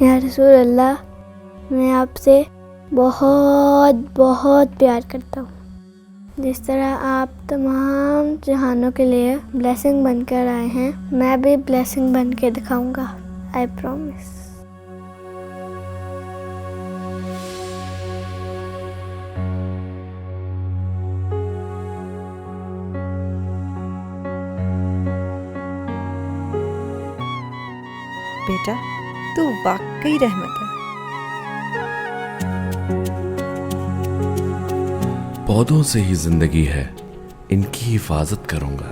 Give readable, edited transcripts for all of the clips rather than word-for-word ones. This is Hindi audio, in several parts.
या रसूल अल्लाह, मैं आपसे बहुत बहुत प्यार करता हूँ। जिस तरह आप तमाम जहानों के लिए ब्लेसिंग बनकर आए हैं, मैं भी ब्लेसिंग बन के दिखाऊंगा। I promise. बेटा, तू वाकई रहमत है। पौधों से ही जिंदगी है, इनकी हिफाजत करूंगा।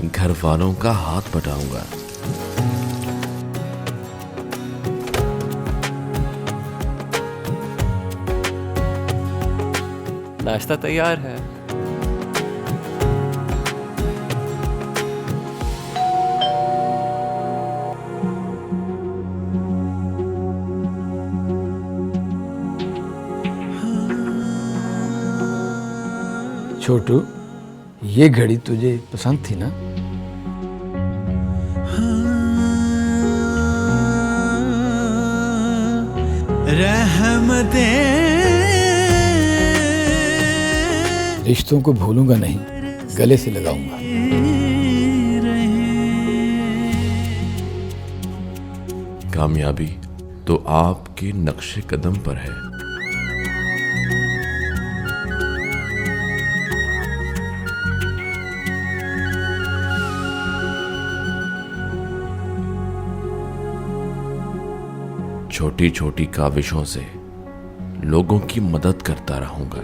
घर वालों का हाथ बटाऊंगा। नाश्ता तैयार है। छोटू, ये घड़ी तुझे पसंद थी ना? रिश्तों को भूलूंगा नहीं, गले से लगाऊंगा। कामयाबी तो आपके नक्शे कदम पर है। छोटी छोटी काविशों से लोगों की मदद करता रहूंगा।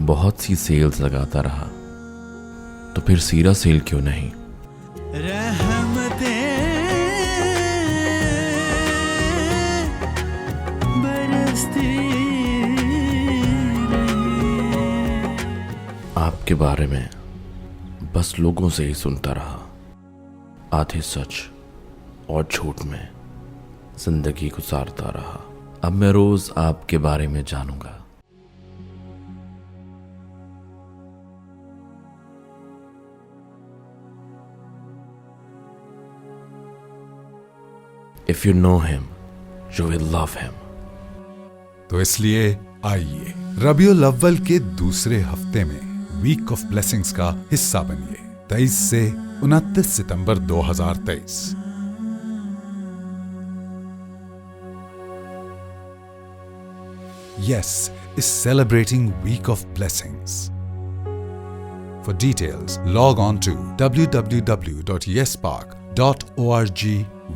बहुत सी सेल्स लगाता रहा, तो फिर सीरा सेल क्यों नहीं? आपके बारे में बस लोगों से ही सुनता रहा, आधे सच और झूठ में जिंदगी गुजारता रहा। अब मैं रोज आपके बारे में जानूंगा। If you know him, you will love him. तो इसलिए आइए रबीउल अव्वल के दूसरे हफ्ते में वीक ऑफ ब्लेसिंग्स का हिस्सा बनिए। 23 से 29 सितंबर 2023। Yes is celebrating Week of Blessings. For details, log on to www.yespark.org.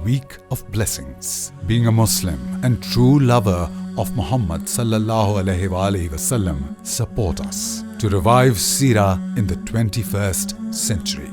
Week of Blessings. Being a Muslim and true lover of Muhammad sallallahu alaihi wasallam, support us to revive Seerah in the 21st century.